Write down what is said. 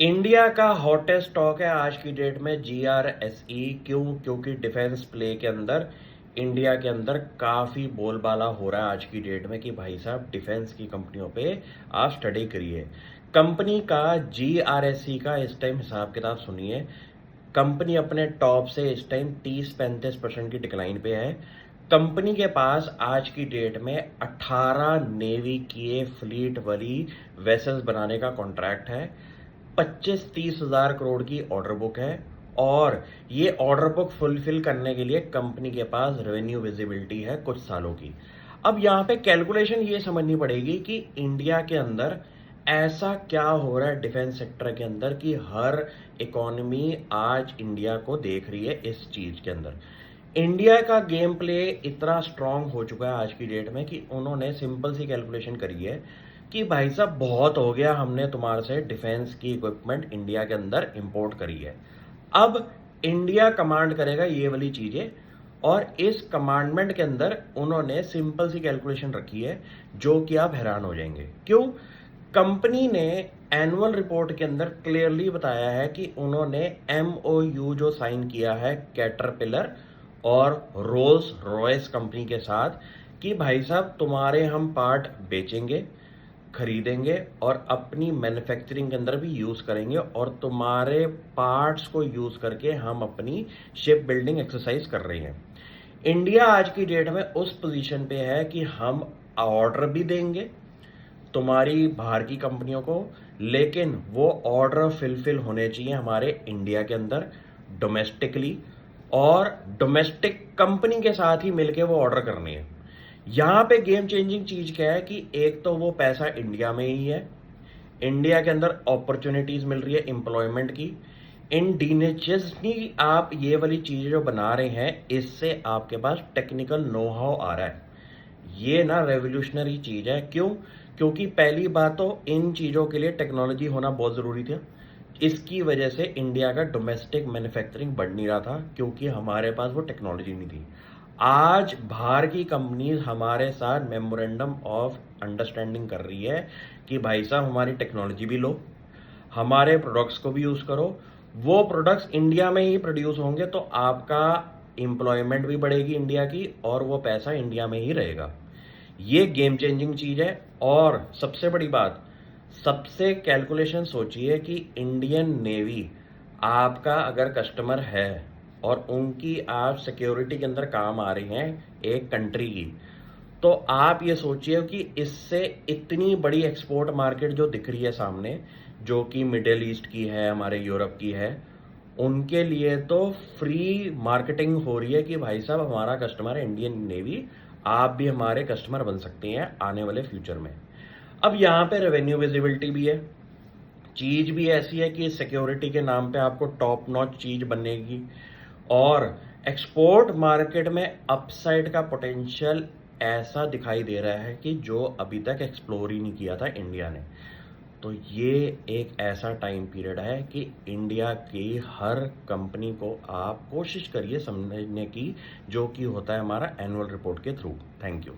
India का hottest stock है आज की डेट में जीआरएसई। क्यों? क्योंकि डिफेंस प्ले के अंदर इंडिया के अंदर काफ़ी बोलबाला हो रहा है आज की डेट में कि भाई साहब डिफेंस की कंपनियों पे आप स्टडी करिए। कंपनी का जीआरएसई का इस टाइम हिसाब किताब सुनिए। कंपनी अपने टॉप से इस टाइम 30-35% की डिक्लाइन पे है। कंपनी के पास आज की डेट में 18 नेवी की फ्लीट वाली वेसल्स बनाने का कॉन्ट्रैक्ट है। 25-30 हजार करोड़ की ऑर्डर बुक है और ये ऑर्डर बुक फुलफिल करने के लिए कंपनी के पास रेवेन्यू विजिबिलिटी है कुछ सालों की। अब यहाँ पे कैलकुलेशन ये समझनी पड़ेगी कि इंडिया के अंदर ऐसा क्या हो रहा है डिफेंस सेक्टर के अंदर कि हर इकोनॉमी आज इंडिया को देख रही है इस चीज के अंदर। इंडिया का गेम प्ले इतना स्ट्रांग हो चुका है आज की डेट में कि उन्होंने सिंपल सी कैलकुलेशन करी है कि भाई साहब बहुत हो गया, हमने तुम्हारे से डिफेंस की इक्विपमेंट इंडिया के अंदर इंपोर्ट करी है। अब इंडिया कमांड करेगा ये वाली चीजें और इस कमांडमेंट के अंदर उन्होंने सिंपल सी कैलकुलेशन रखी है जो कि आप हैरान हो जाएंगे। क्यों? कंपनी ने एनुअल रिपोर्ट के अंदर क्लियरली बताया है कि उन्होंने एमओयू जो साइन किया है कैटरपिलर और रोल्स रॉयस कंपनी के साथ कि भाई साहब तुम्हारे हम पार्ट बेचेंगे, खरीदेंगे और अपनी मैन्युफैक्चरिंग के अंदर भी यूज करेंगे और तुम्हारे पार्ट्स को यूज करके हम अपनी शिप बिल्डिंग एक्सरसाइज कर रहे हैं। इंडिया आज की डेट में उस पोजीशन पे है कि हम ऑर्डर भी देंगे तुम्हारी बाहर की कंपनियों को, लेकिन वो ऑर्डर फिलफिल होने चाहिए हमारे इंडिया के अंदर डोमेस्टिकली, और डोमेस्टिक कंपनी के साथ ही मिलके वो ऑर्डर करनी है। यहाँ पे गेम चेंजिंग चीज क्या है कि एक तो वो पैसा इंडिया में ही है, इंडिया के अंदर अपॉर्चुनिटीज मिल रही है एम्प्लॉयमेंट की। इंडिजिनियसली आप ये वाली चीजें जो बना रहे हैं इससे आपके पास टेक्निकल नो हाउ आ रहा है। ये ना रेवोल्यूशनरी चीज है। क्यों? क्योंकि पहली बात तो इन चीजों के लिए टेक्नोलॉजी होना बहुत जरूरी था। इसकी वजह से इंडिया का डोमेस्टिक मैन्युफैक्चरिंग बढ़ नहीं रहा था क्योंकि हमारे पास वो टेक्नोलॉजी नहीं थी। आज बाहर की कंपनीज हमारे साथ मेमोरेंडम ऑफ अंडरस्टैंडिंग कर रही है कि भाई साहब हमारी टेक्नोलॉजी भी लो, हमारे प्रोडक्ट्स को भी यूज करो। वो प्रोडक्ट्स इंडिया में ही प्रोड्यूस होंगे तो आपका एम्प्लॉयमेंट भी बढ़ेगी इंडिया की और वो पैसा इंडिया में ही रहेगा। ये गेम चेंजिंग चीज है। और सबसे बड़ी बात, सबसे कैलकुलेशन सोचिए कि इंडियन नेवी आपका अगर कस्टमर है और उनकी आप सिक्योरिटी के अंदर काम आ रही हैं एक कंट्री की, तो आप ये सोचिए कि इससे इतनी बड़ी एक्सपोर्ट मार्केट जो दिख रही है सामने, जो कि मिडिल ईस्ट की है, हमारे यूरोप की है, उनके लिए तो फ्री मार्केटिंग हो रही है कि भाई साहब हमारा कस्टमर है इंडियन नेवी, आप भी हमारे कस्टमर बन सकते हैं आने वाले फ्यूचर में। अब यहाँ पे रेवेन्यू विजिबिलिटी भी है, चीज भी ऐसी है कि सिक्योरिटी के नाम पे आपको टॉप नॉच चीज बनेगी और एक्सपोर्ट मार्केट में अपसाइड का पोटेंशियल ऐसा दिखाई दे रहा है कि जो अभी तक एक्सप्लोर ही नहीं किया था इंडिया ने। तो ये एक ऐसा टाइम पीरियड है कि इंडिया की हर कंपनी को आप कोशिश करिए समझने की, जो कि होता है हमारा एनुअल रिपोर्ट के थ्रू। Thank you.